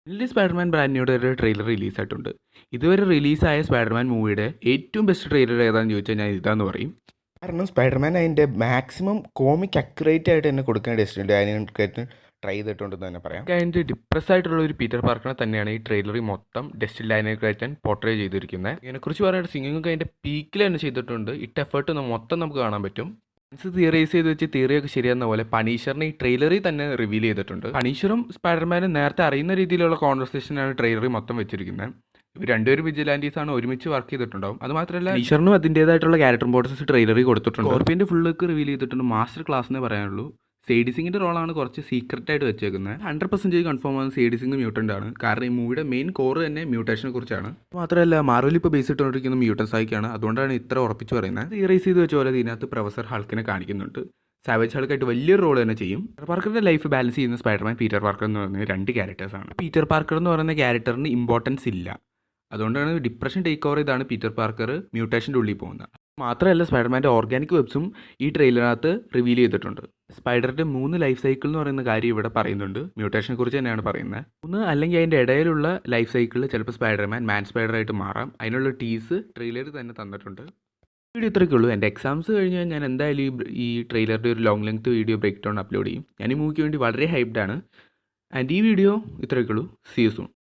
Finally Spiderman brand ന്യൂയുടെ ഒരു trailer റിലീസായിട്ടുണ്ട്. ഇതുവരെ റിലീസായ സ്പൈഡർമാൻ മൂവിയുടെ ഏറ്റവും ബെസ്റ്റ് ട്രെയിലർ ഏതാണെന്ന് ചോദിച്ചാൽ ഞാൻ ഇതാന്ന് പറയും. കാരണം സ്പൈഡർമാൻ അതിൻ്റെ മാക്സിമം കോമിക് അക്യുറേറ്റ് ആയിട്ട് തന്നെ കൊടുക്കാൻ ഡെസ്റ്റിനുണ്ട്. അതിന് ട്രൈ ചെയ്തിട്ടുണ്ടെന്ന് തന്നെ പറയാം. അതിൻ്റെ ഡിപ്രസ് ആയിട്ടുള്ള ഒരു പീറ്റർ പാർക്കറെ തന്നെയാണ് ഈ ട്രെയിലറിൽ മൊത്തം ഡെസ്റ്റിൽ ലൈനേക്കായിട്ട് പോർട്രേ ചെയ്തിരിക്കുന്നത്. ഇതിനെക്കുറിച്ച് പറയുന്നത് സിംഗിങ് അതിൻ്റെ പീക്കിൽ തന്നെ ചെയ്തിട്ടുണ്ട്. ഇട്ട് എഫേർട്ട് മൊത്തം നമുക്ക് കാണാൻ പറ്റും. തിയറൈസ് ചെയ്ത് വെച്ച് തിയറിയൊക്കെ ശരിയാകുന്ന പോലെ പണീഷറിനെ ഈ ട്രെയിലറിൽ തന്നെ റിവീൽ ചെയ്തിട്ടുണ്ട്. പണീഷറും സ്പൈഡർമാനും നേരത്തെ അറിയുന്ന രീതിയിലുള്ള കോൺവെർസേഷനാണ് ട്രെയിലറിൽ മൊത്തം വെച്ചിരിക്കുന്നത്. ഇവർ രണ്ടുപേരും വിജിലാൻറ്റീസ് ആണ്, ഒരുമിച്ച് വർക്ക് ചെയ്തിട്ടുണ്ടാവും. അത് മാത്രമല്ല പണീഷറിനും അതിൻ്റേതായിട്ടുള്ള ക്യാരക്ടർ ഇമ്പോർട്ടൻസ് ട്രെയിലറിൽ കൊടുത്തിട്ടുണ്ട്. സ്കോർപ്പിയൻ്റെ ഫുൾ ലുക്ക് റിവീൽ ചെയ്തിട്ടുണ്ട്. മാസ്റ്റർ ക്ലാസ് എന്നേ പറയാനുള്ളൂ. സേഡി സിംഗിൻ്റെ റോളാണ് കുറച്ച് സീക്രട്ട് ആയിട്ട് വെച്ചേക്കുന്നത്. 100% കൺഫേം ആണ് സേഡി സിംഗ് മ്യൂട്ടൻ്റ് ആണ്. കാരണം ഈ മൂവിയുടെ മെയിൻ കോർ തന്നെ മ്യൂട്ടേഷനെ കുറിച്ചാണ്. മാത്രമല്ല മാർവൽ ഇപ്പോൾ ബേസ് ഇട്ടുകൊണ്ടിരിക്കുന്ന മ്യൂട്ടൻസ് ആയിക്കാണ്. അതുകൊണ്ടാണ് ഇത്ര ഉറപ്പിച്ച് പറയുന്നത്. തിയറൈസ് ചെയ്ത് വെച്ച പോലെ ഇതിനകത്ത് പ്രൊഫസർ ഹൾക്കിനെ കാണിക്കുന്നുണ്ട്. സാവേജ് ഹൾക്കായിട്ട് വലിയൊരു റോൾ തന്നെ ചെയ്യും. പീറ്റർ പാർക്കറിൻ്റെ ലൈഫ് ബാലൻസ് ചെയ്യുന്ന സ്പൈഡർമാൻ പീറ്റർ പാർക്കർ എന്ന് പറയുന്ന രണ്ട് ക്യാരക്ടേഴ്സാണ്. പീറ്റർ പാർക്കർ എന്ന് പറയുന്ന ക്യാരക്ടറിന് ഇമ്പോർട്ടൻസ് ഇല്ല. അതുകൊണ്ടാണ് ഡിപ്രഷൻ ടേക്ക് ഓവർ ചെയ്താണ് പീറ്റർ പാർക്കർ മ്യൂട്ടേഷൻ്റെ ഉള്ളിൽ പോകുന്നത്. മാത്രമല്ല സ്പൈഡർമാൻ്റെ ഓർഗാനിക് വെബ്സും ഈ ട്രെയിലറിനകത്ത് റിവീൽ ചെയ്തിട്ടുണ്ട്. സ്പൈഡറിൻ്റെ 3 ലൈഫ് സൈക്കിൾ എന്ന് പറയുന്ന കാര്യം ഇവിടെ പറയുന്നുണ്ട്. മ്യൂട്ടേഷനെ കുറിച്ച് തന്നെയാണ് പറയുന്നത്. 3 അല്ലെങ്കിൽ അതിൻ്റെ ഇടയിലുള്ള ലൈഫ് സൈക്കിളിൽ ചിലപ്പോൾ സ്പൈഡർമാൻ മാൻ സ്പൈഡറായിട്ട് മാറാം. അതിനുള്ള ടീസ് ട്രെയിലറിൽ തന്നെ തന്നിട്ടുണ്ട്. വീഡിയോ ഇത്രയൊക്കെ ഉള്ളൂ. എൻ്റെ എക്സാംസ് കഴിഞ്ഞാൽ ഞാൻ എന്തായാലും ഈ ട്രെയിലറിൻ്റെ ഒരു long length video break down upload ചെയ്യും. ഞാൻ ഈ മൂവിക്ക് വേണ്ടി വളരെ ഹൈപ്ഡ് ആണ്. ആൻഡ് ഈ വീഡിയോ ഇത്രയൊക്കെ ഉള്ളൂ. See you soon.